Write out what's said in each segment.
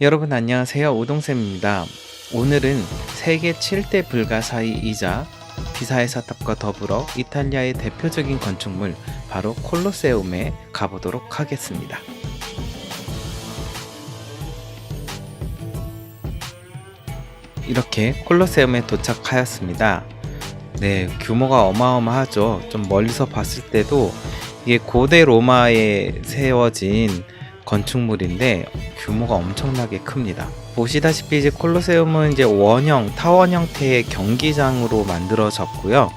여러분 안녕하세요. 오동쌤입니다. 오늘은 세계 7대 불가사의이자 피사의 사탑과 더불어 이탈리아의 대표적인 건축물 바로 콜로세움에 가보도록 하겠습니다. 이렇게 콜로세움에 도착하였습니다. 네, 규모가 어마어마하죠. 좀 멀리서 봤을 때도 이게 고대 로마에 세워진 건축물인데 규모가 엄청나게 큽니다. 보시다시피 이제 콜로세움은 이제 원형, 타원 형태의 경기장으로 만들어졌고요.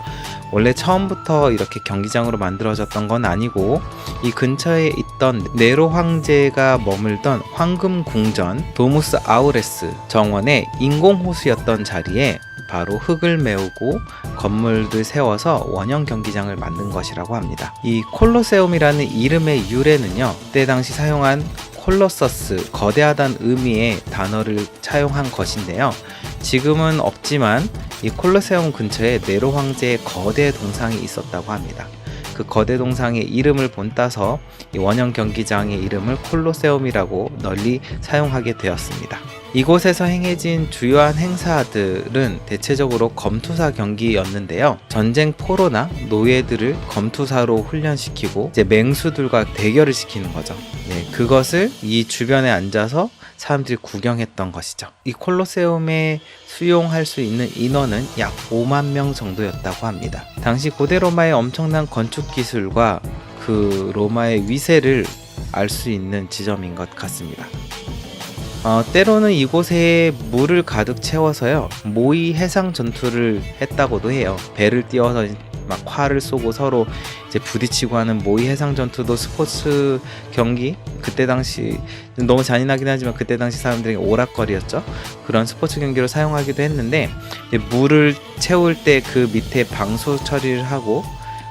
원래 처음부터 이렇게 경기장으로 만들어졌던 건 아니고 이 근처에 있던 네로 황제가 머물던 황금 궁전 도무스 아우레스 정원의 인공호수였던 자리에 바로 흙을 메우고 건물들 세워서 원형 경기장을 만든 것이라고 합니다. 이 콜로세움이라는 이름의 유래는요, 그때 당시 사용한 콜로서스, 거대하다는 의미의 단어를 차용한 것인데요. 지금은 없지만 이 콜로세움 근처에 네로 황제의 거대 동상이 있었다고 합니다. 그 거대 동상의 이름을 본따서 이 원형 경기장의 이름을 콜로세움이라고 널리 사용하게 되었습니다. 이곳에서 행해진 주요한 행사들은 대체적으로 검투사 경기였는데요. 전쟁 포로나 노예들을 검투사로 훈련시키고 이제 맹수들과 대결을 시키는 거죠. 네, 그것을 이 주변에 앉아서 사람들이 구경했던 것이죠. 이 콜로세움에 수용할 수 있는 인원은 약 5만 명 정도였다고 합니다. 당시 고대 로마의 엄청난 건축 기술과 그 로마의 위세를 알 수 있는 지점인 것 같습니다. 때로는 이곳에 물을 가득 채워서요, 모의 해상 전투를 했다고도 해요. 배를 띄워서 막 활을 쏘고 서로 이제 부딪히고 하는 모의 해상 전투도 스포츠 경기, 그때 당시 너무 잔인하긴 하지만 그때 당시 사람들에게 오락거리였죠. 그런 스포츠 경기로 사용하기도 했는데, 물을 채울 때 그 밑에 방수 처리를 하고,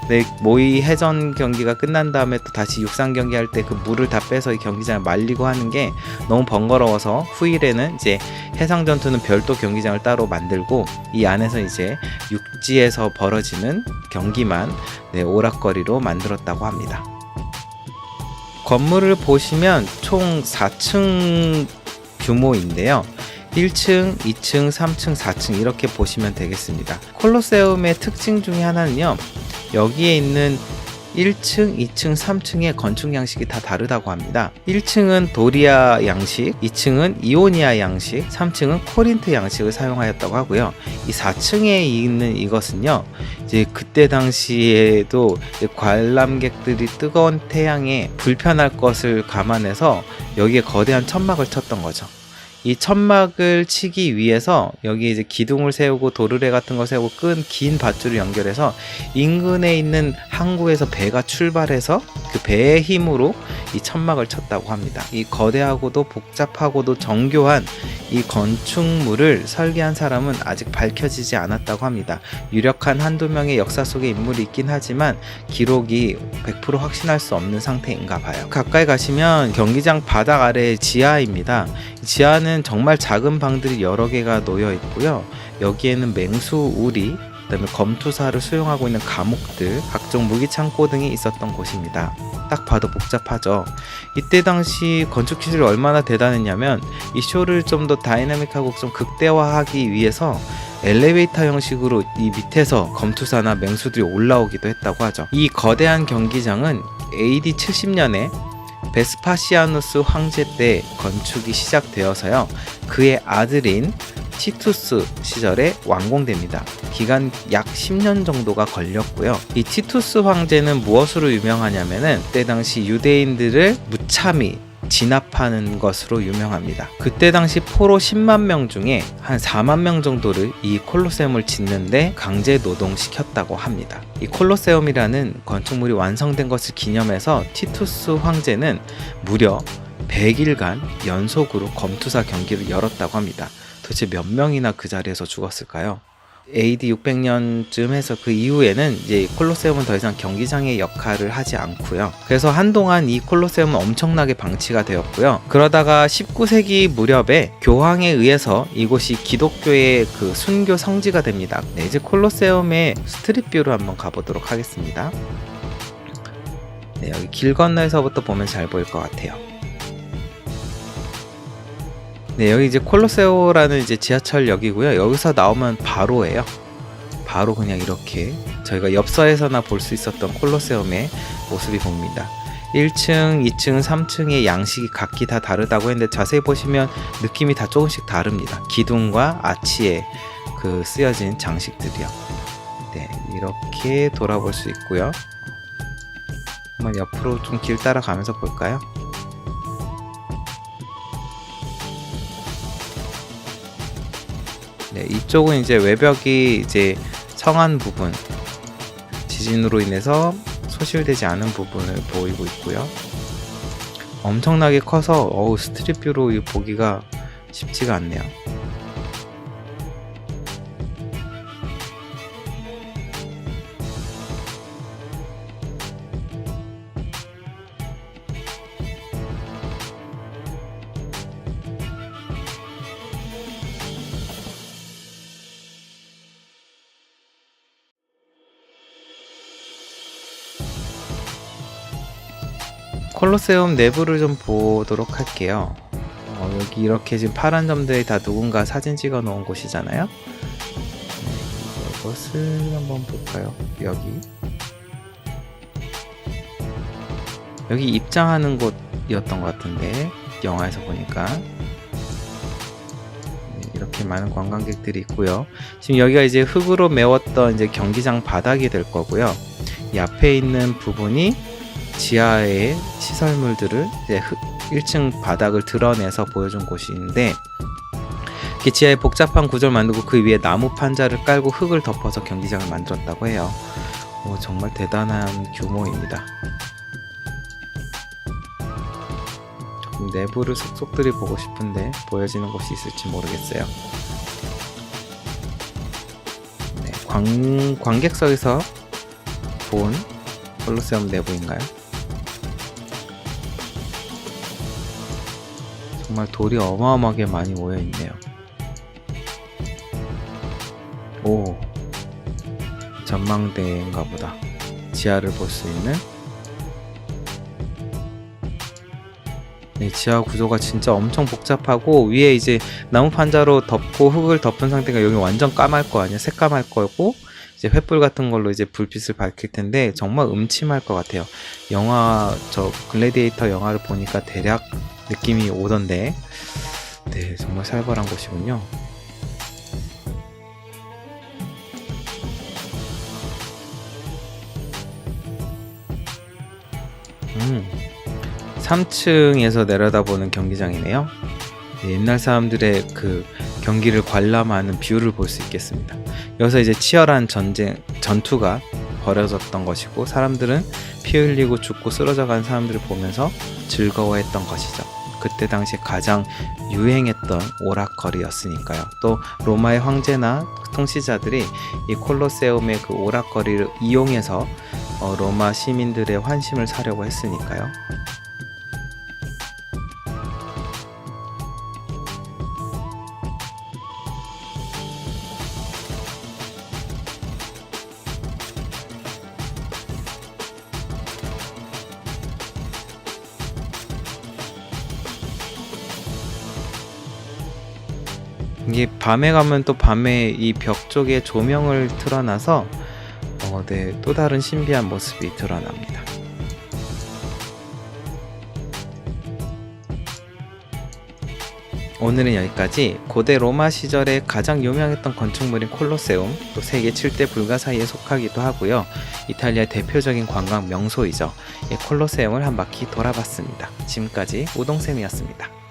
네, 모의 해전 경기가 끝난 다음에 또 다시 육상 경기 할 때 그 물을 다 빼서 이 경기장을 말리고 하는 게 너무 번거로워서 후일에는 이제 해상 전투는 별도 경기장을 따로 만들고 이 안에서 이제 육지에서 벌어지는 경기만 오락거리로 만들었다고 합니다. 건물을 보시면 총 4층 규모인데요. 1층, 2층, 3층, 4층 이렇게 보시면 되겠습니다. 콜로세움의 특징 중에 하나는요, 여기에 있는 1층, 2층, 3층의 건축 양식이 다 다르다고 합니다. 1층은 도리아 양식, 2층은 이오니아 양식, 3층은 코린트 양식을 사용하였다고 하고요. 이 4층에 있는 이것은요, 이제 그때 당시에도 관람객들이 뜨거운 태양에 불편할 것을 감안해서 여기에 거대한 천막을 쳤던 거죠. 이 천막을 치기 위해서 여기 이제 기둥을 세우고 도르래 같은 거 세우고 끈 긴 밧줄을 연결해서 인근에 있는 항구에서 배가 출발해서 그 배의 힘으로 이 천막을 쳤다고 합니다. 이 거대하고도 복잡하고도 정교한 이 건축물을 설계한 사람은 아직 밝혀지지 않았다고 합니다. 유력한 한두 명의 역사 속의 인물이 있긴 하지만 기록이 100% 확신할 수 없는 상태인가 봐요. 가까이 가시면 경기장 바닥 아래 지하입니다. 지하는 정말 작은 방들이 여러 개가 놓여 있고요. 여기에는 맹수 우리, 그다음에 검투사를 수용하고 있는 감옥들, 각종 무기 창고 등이 있었던 곳입니다. 딱 봐도 복잡하죠. 이때 당시 건축 기술이 얼마나 대단했냐면 이 쇼를 좀 더 다이나믹하고 좀 극대화하기 위해서 엘리베이터 형식으로 이 밑에서 검투사나 맹수들이 올라오기도 했다고 하죠. 이 거대한 경기장은 AD 70년에 베스파시아누스 황제 때 건축이 시작되어서요, 그의 아들인 티투스 시절에 완공됩니다. 기간 약 10년 정도가 걸렸고요. 이 티투스 황제는 무엇으로 유명하냐면은 그때 당시 유대인들을 무참히 진압하는 것으로 유명합니다. 그때 당시 포로 10만 명 중에 한 4만 명 정도를 이 콜로세움을 짓는데 강제 노동시켰다고 합니다. 이 콜로세움이라는 건축물이 완성된 것을 기념해서 티투스 황제는 무려 100일간 연속으로 검투사 경기를 열었다고 합니다. 도대체 몇 명이나 그 자리에서 죽었을까요? AD 600년쯤 해서 그 이후에는 이제 콜로세움은 더 이상 경기장의 역할을 하지 않고요. 그래서 한동안 이 콜로세움은 엄청나게 방치가 되었고요. 그러다가 19세기 무렵에 교황에 의해서 이곳이 기독교의 그 순교 성지가 됩니다. 네, 이제 콜로세움의 스트릿뷰로 한번 가보도록 하겠습니다. 네, 여기 길 건너에서부터 보면 잘 보일 것 같아요. 네, 여기 이제 콜로세오라는 이제 지하철역이고요. 여기서 나오면 바로예요. 바로 그냥 이렇게 저희가 엽서에서나 볼 수 있었던 콜로세움의 모습이 보입니다. 1층, 2층, 3층의 양식이 각기 다 다르다고 했는데 자세히 보시면 느낌이 다 조금씩 다릅니다. 기둥과 아치에 그 쓰여진 장식들이요. 네, 이렇게 돌아볼 수 있고요. 한번 옆으로 좀 길 따라가면서 볼까요? 네, 이쪽은 이제 외벽이 이제 성한 부분, 지진으로 인해서 소실되지 않은 부분을 보이고 있고요. 엄청나게 커서 스트릿뷰로 보기가 쉽지가 않네요. 콜로세움 내부를 좀 보도록 할게요. 여기 이렇게 지금 파란 점들이 다 누군가 사진 찍어 놓은 곳이잖아요. 이것을 한번 볼까요? 여기 입장하는 곳이었던 것 같은데, 영화에서 보니까. 이렇게 많은 관광객들이 있고요. 지금 여기가 이제 흙으로 메웠던 이제 경기장 바닥이 될 거고요. 이 앞에 있는 부분이 지하의 시설물들을 이제 1층 바닥을 드러내서 보여준 곳인데, 이렇게 지하에 복잡한 구조를 만들고 그 위에 나무 판자를 깔고 흙을 덮어서 경기장을 만들었다고 해요. 정말 대단한 규모입니다. 조금 내부를 속속들이 보고 싶은데 보여지는 곳이 있을지 모르겠어요. 네, 관객석에서 본 콜로세움 내부인가요? 정말 돌이 어마어마하게 많이 모여 있네요. 오, 전망대인가 보다. 지하를 볼 수 있는. 네, 지하 구조가 진짜 엄청 복잡하고, 위에 이제 나무 판자로 덮고 흙을 덮은 상태가 여기 완전 까말 거 아니야? 새까말 거고, 이제 횃불 같은 걸로 이제 불빛을 밝힐 텐데 정말 음침할 것 같아요. 저 글래디에이터 영화를 보니까 대략 느낌이 오던데, 네, 정말 살벌한 곳이군요. 3층에서 내려다보는 경기장이네요. 네, 옛날 사람들의 그 경기를 관람하는 뷰를 볼 수 있겠습니다. 여기서 이제 치열한 전투가 벌어졌던 것이고, 사람들은 피 흘리고 죽고 쓰러져간 사람들을 보면서 즐거워했던 것이죠. 그때 당시 가장 유행했던 오락거리였으니까요. 또 로마의 황제나 통치자들이 이 콜로세움의 그 오락거리를 이용해서 로마 시민들의 환심을 사려고 했으니까요. 이게 밤에 가면 또 밤에 이 벽 쪽에 조명을 틀어놔서 네, 또 다른 신비한 모습이 드러납니다. 오늘은 여기까지. 고대 로마 시절에 가장 유명했던 건축물인 콜로세움, 또 세계 7대 불가 사이에 속하기도 하고요. 이탈리아의 대표적인 관광 명소이죠. 이 콜로세움을 한 바퀴 돌아봤습니다. 지금까지 우동쌤이었습니다.